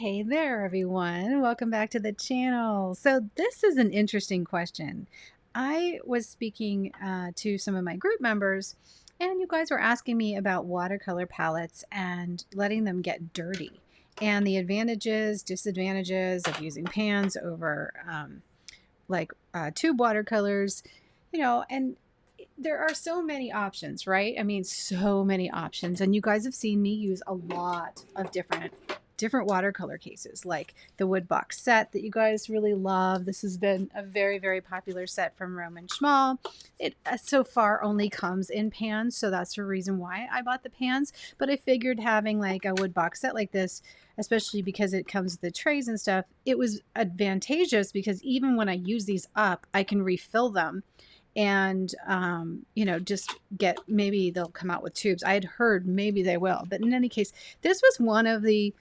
Hey there, everyone. Welcome back to the channel. So, this is an interesting question. I was speaking to some of my group members, and you guys were asking me about watercolor palettes and letting them get dirty and the advantages, disadvantages of using pans over tube watercolors, and there are so many options, right? I mean, so many options. And you guys have seen me use a lot of different watercolor cases, like the wood box set that you guys really love. This has been a very, very popular set from Roman Schmal. It so far only comes in pans, so that's the reason why I bought the pans. But I figured having like a wood box set like this, especially because it comes with the trays and stuff, it was advantageous because even when I use these up, I can refill them and just get, maybe they'll come out with tubes. I had heard maybe they will, but in any case, this was one of the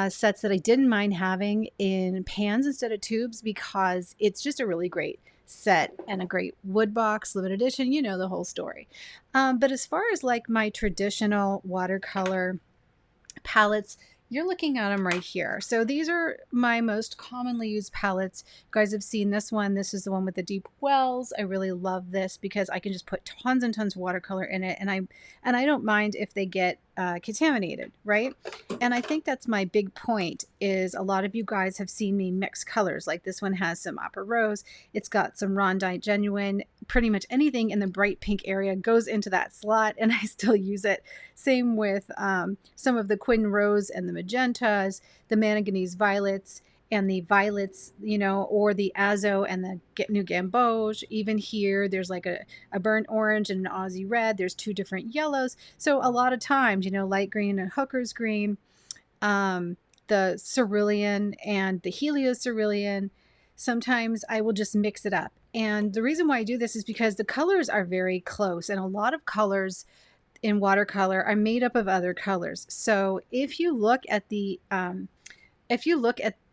sets that I didn't mind having in pans instead of tubes because it's just a really great set and a great wood box, limited edition, you know the whole story. But as far as like my traditional watercolor palettes, you're looking at them right here. So these are my most commonly used palettes. You guys have seen this one. This is the one with the deep wells. I really love this because I can just put tons and tons of watercolor in it, and I don't mind if they get contaminated, right? And I think that's my big point, is a lot of you guys have seen me mix colors. Like this one has some Opera Rose. It's got some Rondite Genuine. Pretty much anything in the bright pink area goes into that slot, and I still use it. Same with some of the Quinn Rose and the Magentas, the Manganese Violets, and the violets, or the Azo and the New Gamboge. Even here, there's like a burnt orange and an Aussie red. There's two different yellows. So a lot of times, light green and hooker's green, the cerulean and the heliocerulean. Sometimes I will just mix it up. And the reason why I do this is because the colors are very close, and a lot of colors in watercolor are made up of other colors. So if you look at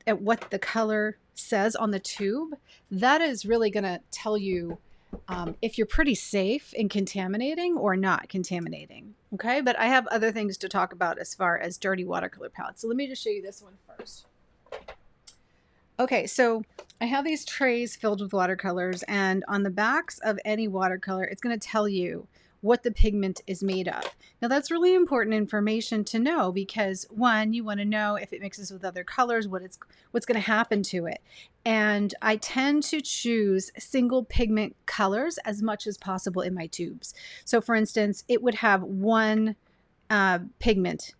at what the color says on the tube, that is really going to tell you if you're pretty safe in contaminating or not contaminating. Okay, but I have other things to talk about as far as dirty watercolor palettes. So let me just show you this one first. Okay, so I have these trays filled with watercolors, and on the backs of any watercolor, it's going to tell you what the pigment is made of. Now that's really important information to know because, one, you want to know if it mixes with other colors, what's going to happen to it. And I tend to choose single pigment colors as much as possible in my tubes. So for instance, it would have one pigment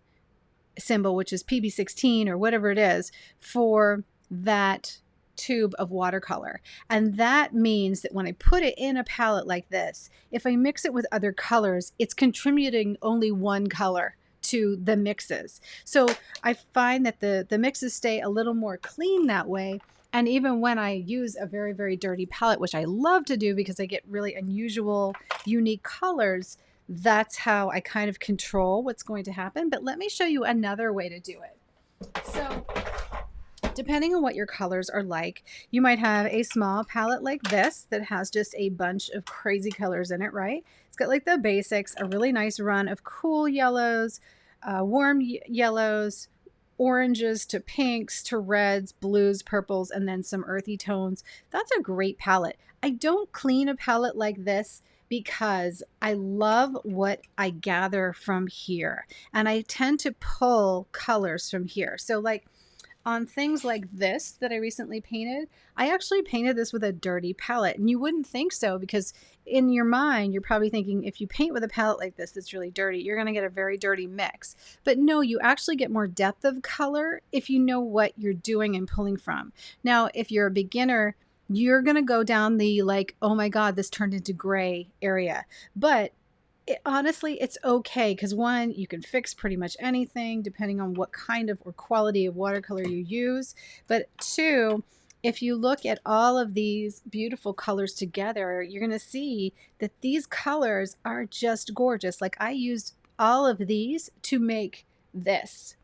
symbol, which is PB16 or whatever it is, for that tube of watercolor. And that means that when I put it in a palette like this, if I mix it with other colors, it's contributing only one color to the mixes. So I find that the mixes stay a little more clean that way. And even when I use a very, very dirty palette, which I love to do because I get really unusual, unique colors, that's how I kind of control what's going to happen. But let me show you another way to do it. So depending on what your colors are like, you might have a small palette like this that has just a bunch of crazy colors in it, right? It's got like the basics, a really nice run of cool yellows, warm yellows, oranges to pinks to reds, blues, purples, and then some earthy tones. That's a great palette. I don't clean a palette like this because I love what I gather from here. And I tend to pull colors from here. So like, on things like this that I recently painted, I actually painted this with a dirty palette. And you wouldn't think so because in your mind, you're probably thinking if you paint with a palette like this that's really dirty, you're going to get a very dirty mix. But no, you actually get more depth of color if you know what you're doing and pulling from. Now, if you're a beginner, you're going to go down the like, oh my God, this turned into gray area. But honestly, it's okay because, one, you can fix pretty much anything depending on what kind of or quality of watercolor you use. But two, if you look at all of these beautiful colors together, you're going to see that these colors are just gorgeous. Like I used all of these to make this.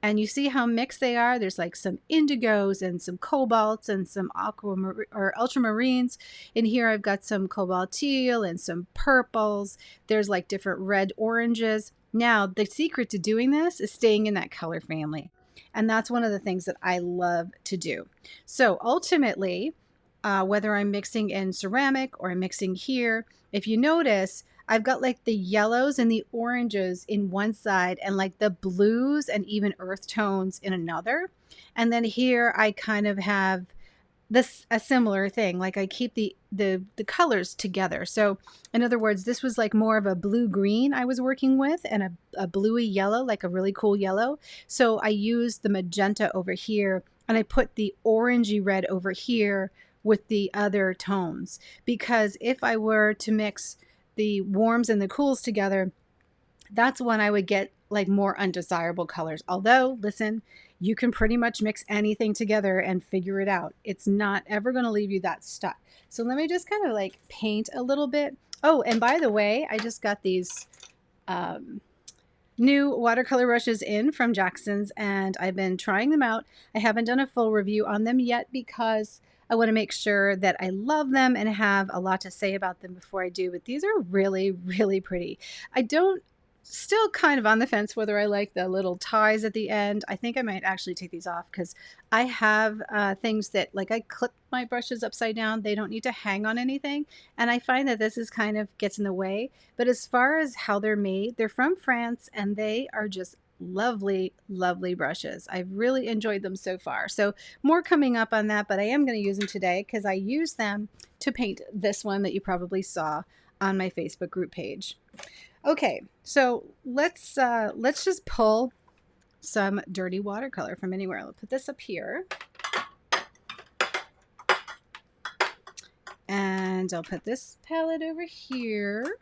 And you see how mixed they are. There's like some indigos and some cobalts and some ultramarines. In here I've got some cobalt teal and some purples. There's like different red oranges. Now the secret to doing this is staying in that color family. And that's one of the things that I love to do. So ultimately, whether I'm mixing in ceramic or I'm mixing here, if you notice, I've got like the yellows and the oranges in one side and like the blues and even earth tones in another. And then here I kind of have this a similar thing, like I keep the colors together. So in other words, this was like more of a blue green I was working with, and a bluey yellow, like a really cool yellow. So I used the magenta over here and I put the orangey red over here with the other tones, because if I were to mix the warms and the cools together, that's when I would get like more undesirable colors. Although, listen, you can pretty much mix anything together and figure it out. It's not ever going to leave you that stuck. So let me just kind of like paint a little bit. Oh, and by the way, I just got these new watercolor brushes in from Jackson's, and I've been trying them out. I haven't done a full review on them yet because I want to make sure that I love them and have a lot to say about them before I do. But these are really, really pretty. I don't Still kind of on the fence whether I like the little ties at the end. I think I might actually take these off because I have things that, like, I clip my brushes upside down. They don't need to hang on anything. And I find that this is kind of gets in the way. But as far as how they're made, they're from France and they are just lovely, lovely brushes. I've really enjoyed them so far. So more coming up on that, but I am going to use them today because I use them to paint this one that you probably saw on my Facebook group page. Okay, so let's just pull some dirty watercolor from anywhere. I'll put this up here. And I'll put this palette over here.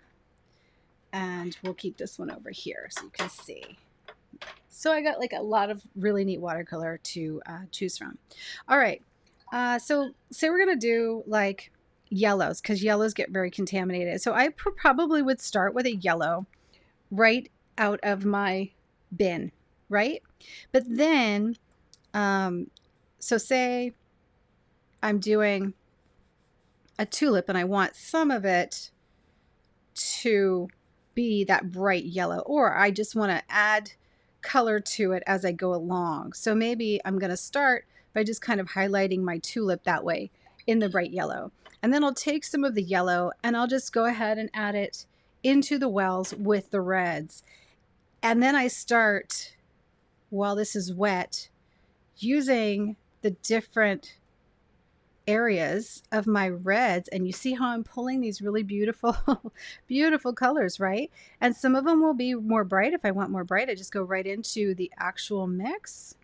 And we'll keep this one over here so you can see. So I got like a lot of really neat watercolor to choose from. All right, so say we're going to do like yellows, because yellows get very contaminated. So I probably would start with a yellow right out of my bin, right? But then, so say I'm doing a tulip and I want some of it to be that bright yellow, or I just want to add color to it as I go along. So maybe I'm going to start by just kind of highlighting my tulip that way in the bright yellow. And then I'll take some of the yellow and I'll just go ahead and add it into the wells with the reds. And then I start, while this is wet, using the different areas of my reds, and you see how I'm pulling these really beautiful beautiful colors, right? And some of them will be more bright. If I want more bright, I just go right into the actual mix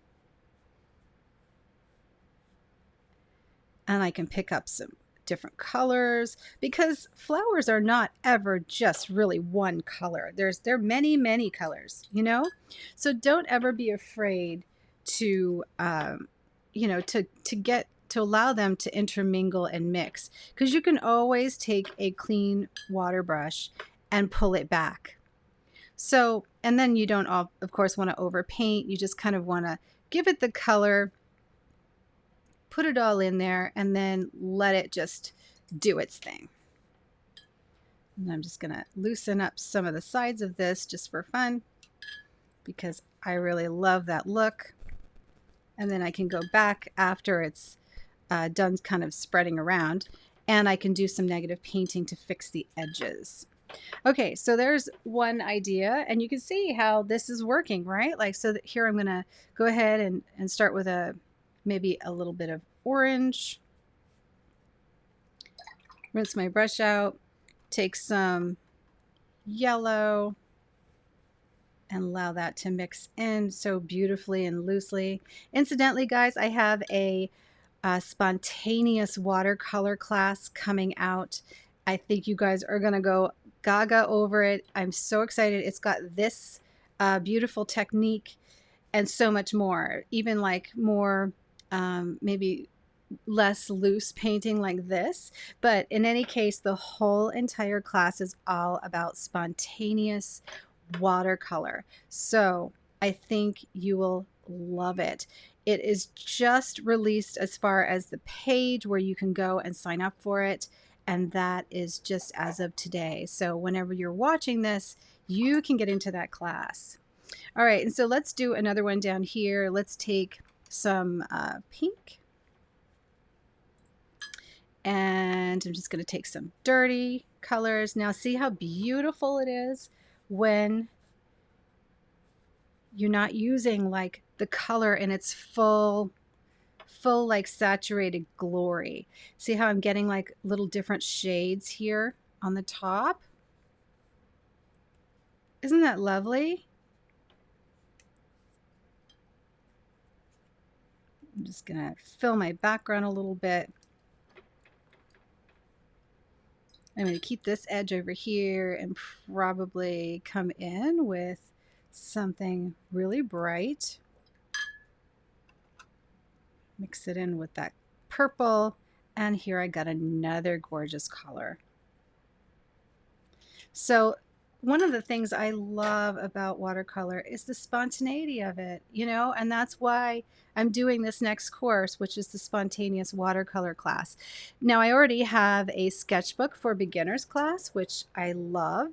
and I can pick up some different colors, because flowers are not ever just really one color. There are many colors, you know. So don't ever be afraid to to allow them to intermingle and mix, because you can always take a clean water brush and pull it back. So, and then you don't of course want to overpaint. You just kind of want to give it the color, put it all in there, and then let it just do its thing. And I'm just going to loosen up some of the sides of this just for fun, because I really love that look. And then I can go back after it's done kind of spreading around, and I can do some negative painting to fix the edges. Okay, so there's one idea, and you can see how this is working, right? Like, so that here I'm going to go ahead and start with maybe a little bit of orange. Rinse my brush out, take some yellow, and allow that to mix in so beautifully and loosely. Incidentally, guys, I have a spontaneous watercolor class coming out. I think you guys are going to go gaga over it. I'm so excited. It's got this beautiful technique and so much more, even like more maybe less loose painting like this. But in any case, the whole entire class is all about spontaneous watercolor. So I think you will love it. It is just released as far as the page where you can go and sign up for it. And that is just as of today. So whenever you're watching this, you can get into that class. All right, and so let's do another one down here. Let's take some pink, and I'm just going to take some dirty colors. Now see how beautiful it is when you're not using like the color in its full like saturated glory. See how I'm getting like little different shades here on the top? Isn't that lovely? I'm just gonna fill my background a little bit. I'm gonna keep this edge over here and probably come in with something really bright. Mix it in with that purple, and here I got another gorgeous color. So one of the things I love about watercolor is the spontaneity of it, you know, and that's why I'm doing this next course, which is the spontaneous watercolor class. Now, I already have a sketchbook for beginners class, which I love,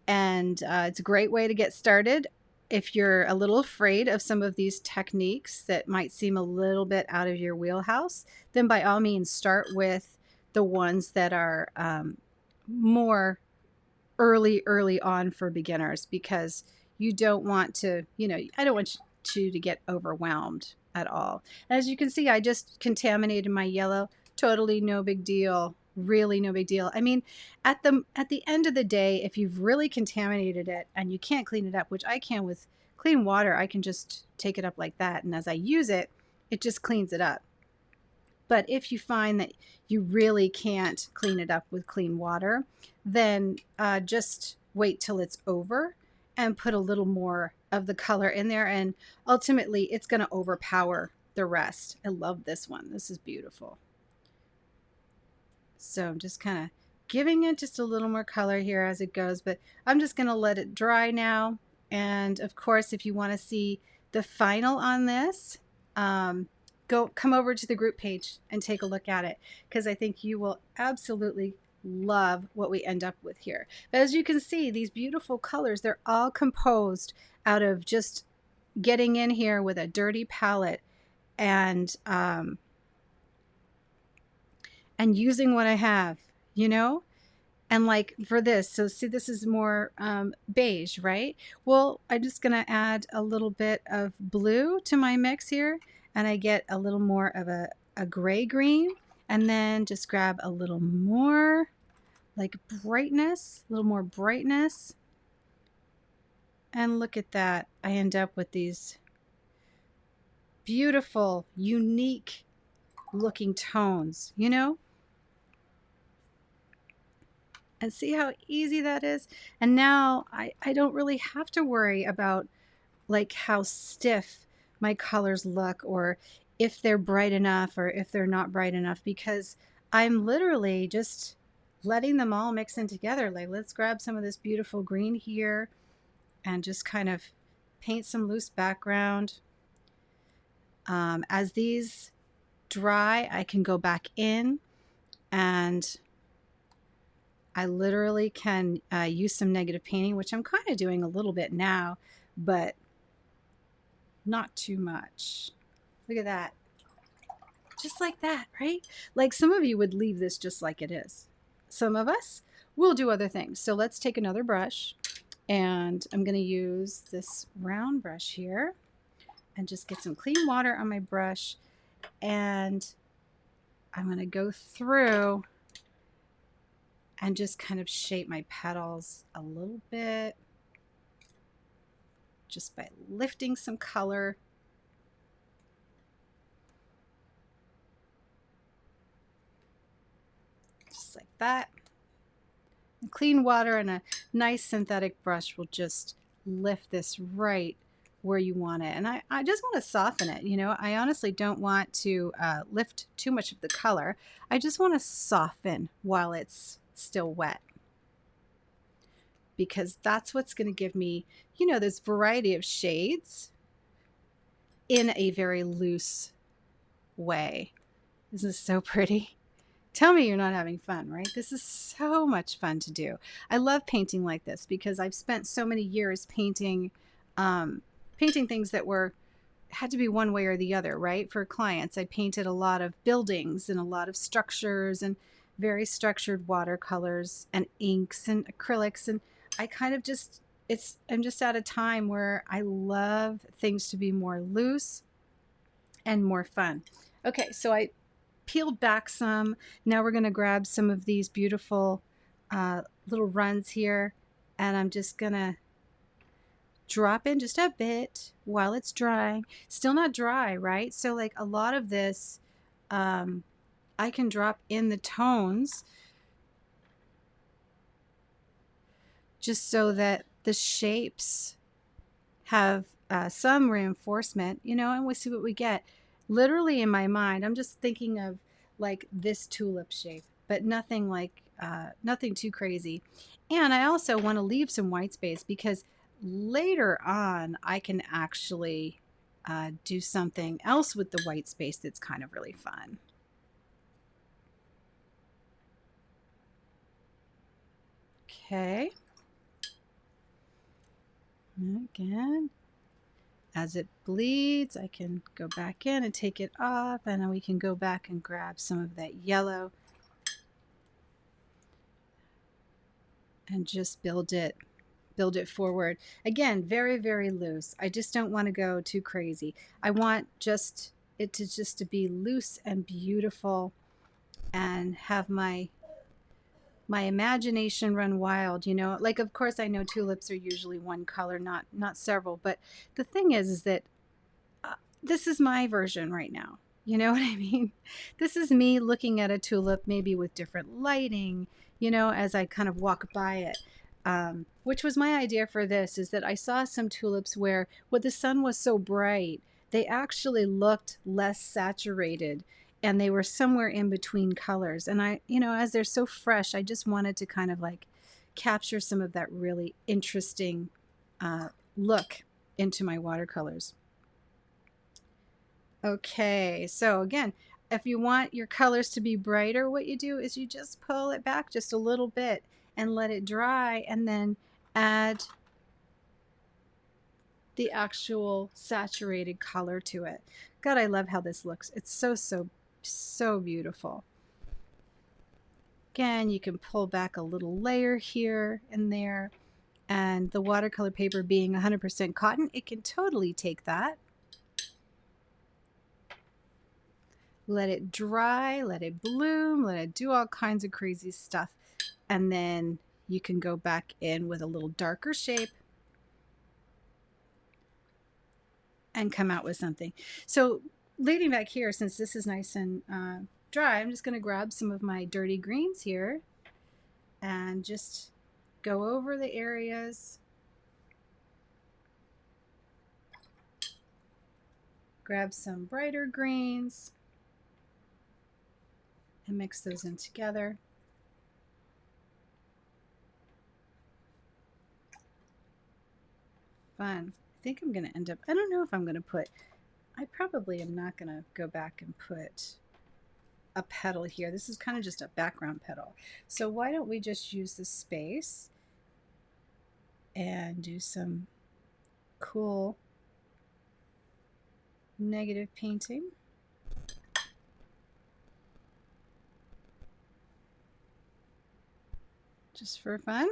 and it's a great way to get started. If you're a little afraid of some of these techniques that might seem a little bit out of your wheelhouse, then by all means start with the ones that are more early on for beginners, because you don't want to, you know, I don't want you to get overwhelmed at all. And as you can see, I just contaminated my yellow. Totally no big deal. Really no big deal. I mean, at the end of the day, if you've really contaminated it and you can't clean it up, which I can with clean water, I can just take it up like that, and as I use it, it just cleans it up. But if you find that you really can't clean it up with clean water, then just wait till it's over and put a little more of the color in there, and ultimately it's going to overpower the rest. I love this one. This is beautiful. So I'm just kind of giving it just a little more color here as it goes, but I'm just going to let it dry now. And of course, if you want to see the final on this, come over to the group page and take a look at it, because I think you will absolutely love what we end up with here. But as you can see, these beautiful colors, they're all composed out of just getting in here with a dirty palette and using what I have, you know? And like for this, so see, this is more beige, right? Well, I'm just gonna add a little bit of blue to my mix here, and I get a little more of a gray green, and then just grab a little more like brightness, a little more brightness. And look at that. I end up with these beautiful, unique looking tones, you know? And see how easy that is? And now I don't really have to worry about like how stiff my colors look, or if they're bright enough or if they're not bright enough, because I'm literally just letting them all mix in together. Like, let's grab some of this beautiful green here and just kind of paint some loose background. As these dry, I can go back in and I literally can use some negative painting, which I'm kind of doing a little bit now, but not too much. Look at that. Just like that, right? Like some of you would leave this just like it is. Some of us will do other things. So let's take another brush, and I'm going to use this round brush here and just get some clean water on my brush, and I'm going to go through and just kind of shape my petals a little bit just by lifting some color. Just like that. And clean water and a nice synthetic brush will just lift this right where you want it. And I just want to soften it. You know, I honestly don't want to lift too much of the color. I just want to soften while it's still wet, because that's what's going to give me, you know, this variety of shades in a very loose way. Isn't this so pretty? Tell me you're not having fun, right? This is so much fun to do. I love painting like this because I've spent so many years painting painting things that had to be one way or the other, right? For clients, I painted a lot of buildings and a lot of structures and very structured watercolors and inks and acrylics. And I kind of just, I'm just at a time where I love things to be more loose and more fun. Okay, so I peeled back some. Now we're going to grab some of these beautiful little runs here, and I'm just going to drop in just a bit while it's drying. Still not dry, right? So like a lot of this, I can drop in the tones just so that the shapes have some reinforcement, you know, and we'll see what we get. Literally in my mind, I'm just thinking of like this tulip shape, but nothing like, nothing too crazy. And I also want to leave some white space because later on I can actually do something else with the white space that's kind of really fun. Okay. Again, as it bleeds, I can go back in and take it off, and then we can go back and grab some of that yellow and just build it forward. Again, very, very loose. I just don't want to go too crazy. I want just it to be loose and beautiful and have my imagination run wild, you know. Like, of course, I know tulips are usually one color, not several, but the thing is that this is my version right now. You know what I mean? This is me looking at a tulip maybe with different lighting, you know, as I kind of walk by it. Which was my idea for this, is that I saw some tulips where the sun was so bright, they actually looked less saturated and they were somewhere in between colors. And I, you know, as they're so fresh, I just wanted to kind of like capture some of that really interesting look into my watercolors. Okay, so again, if you want your colors to be brighter, what you do is you just pull it back just a little bit and let it dry, and then add the actual saturated color to it. God, I love how this looks. It's so beautiful. Again, you can pull back a little layer here and there, and the watercolor paper being 100% cotton, it can totally take that. Let it dry, let it bloom, let it do all kinds of crazy stuff. And then you can go back in with a little darker shape and come out with something. So leading back here, since this is nice and dry, I'm just going to grab some of my dirty greens here and just go over the areas. Grab some brighter greens and mix those in together. Fun. I think I'm going to end up, I don't know if I'm going to put, I probably am not going to go back and put a petal here. This is kind of just a background petal. So why don't we just use the space and do some cool negative painting. Just for fun.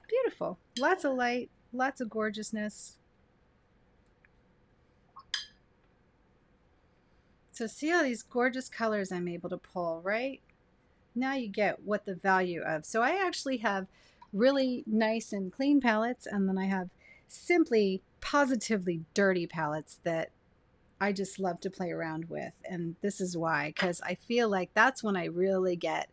Beautiful. Lots of light, lots of gorgeousness. So see all these gorgeous colors I'm able to pull, right? Now you get what the value of. So I actually have really nice and clean palettes, and then I have simply positively dirty palettes that I just love to play around with. And this is why, because I feel like that's when I really get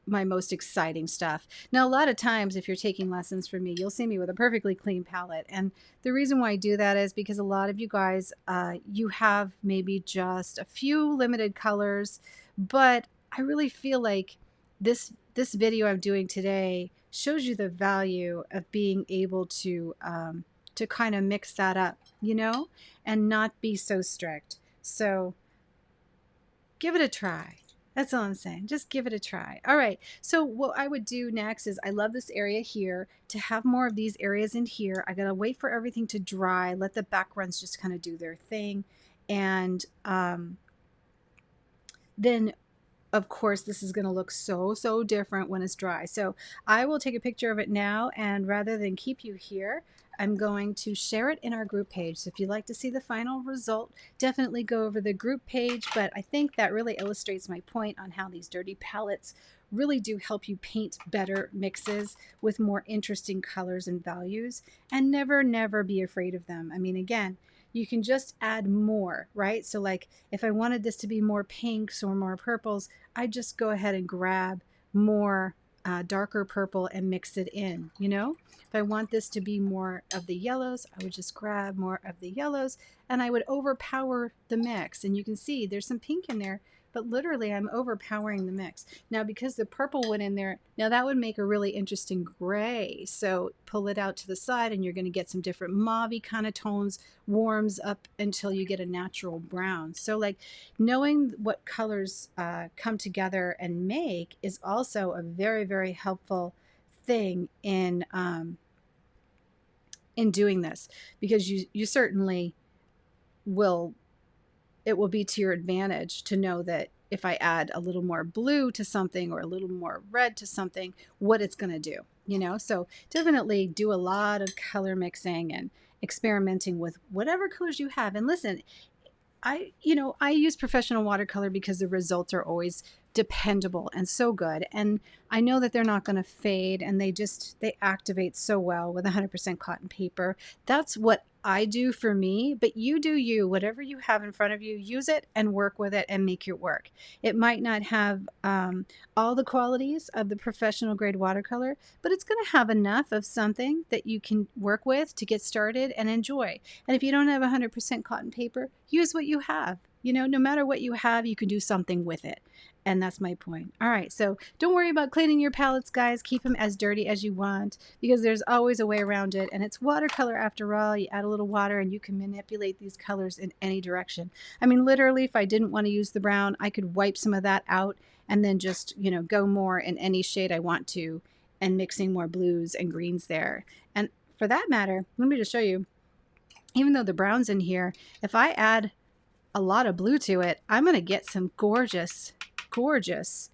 my most exciting stuff. Now, a lot of times if you're taking lessons from me, you'll see me with a perfectly clean palette. And the reason why I do that is because a lot of you guys, you have maybe just a few limited colors, but I really feel like this video I'm doing today shows you the value of being able to kind of mix that up, you know, and not be so strict. So give it a try. That's all I'm saying. Just give it a try. All right. So what I would do next is I love this area here. To have more of these areas in here, I got to wait for everything to dry, let the backgrounds just kind of do their thing. And then of course, this is going to look so different when it's dry. So I will take a picture of it now, and rather than keep you here, I'm going to share it in our group page. So if you'd like to see the final result, definitely go over the group page. But I think that really illustrates my point on how these dirty palettes really do help you paint better mixes with more interesting colors and values, and never be afraid of them. I mean, again, you can just add more, right? So like if I wanted this to be more pinks or more purples, I just go ahead and grab more darker purple and mix it in, you know? If I want this to be more of the yellows, I would just grab more of the yellows and I would overpower the mix. And you can see there's some pink in there, but literally I'm overpowering the mix. Now, because the purple went in there, now that would make a really interesting gray. So pull it out to the side and you're going to get some different mauve-y kind of tones, warms up until you get a natural brown. So like knowing what colors come together and make is also a very helpful thing in doing this, because you certainly will, it will be to your advantage to know that if I add a little more blue to something or a little more red to something, what it's going to do, you know? So definitely do a lot of color mixing and experimenting with whatever colors you have. And listen, I use professional watercolor because the results are always dependable and so good. And I know that they're not going to fade, and they activate so well with 100% cotton paper. That's what I do for me, but you do you. Whatever you have in front of you, use it and work with it and make it work. It might not have all the qualities of the professional grade watercolor, but it's going to have enough of something that you can work with to get started and enjoy. And if you don't have 100% cotton paper, use what you have. You know, no matter what you have, you can do something with it. And that's my point. All right, so don't worry about cleaning your palettes, guys. Keep them as dirty as you want, because there's always a way around it. And it's watercolor after all. You add a little water and you can manipulate these colors in any direction. I mean, literally, if I didn't want to use the brown, I could wipe some of that out and then just, you know, go more in any shade I want to, and mixing more blues and greens there. And for that matter, let me just show you, even though the brown's in here, if I add a lot of blue to it, I'm going to get some gorgeous greens.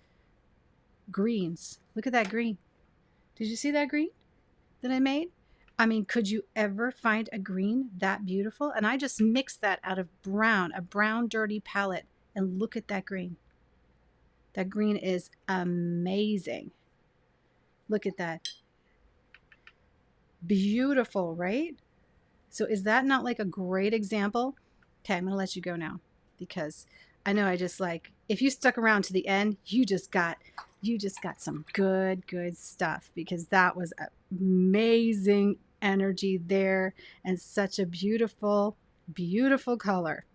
Look at that green. Did you see that green that I made? I mean, could you ever find a green that beautiful? And I just mixed that out of brown, a brown dirty palette, and look at that green. That green is amazing. Look at that. Beautiful, right? So is that not like a great example? Okay, I'm going to let you go now, because I know I just like, if you stuck around to the end, you just got some good stuff, because that was amazing energy there and such a beautiful color.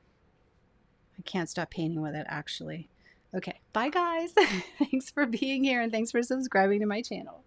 I can't stop painting with it, actually. Okay, bye guys. Thanks for being here, and thanks for subscribing to my channel.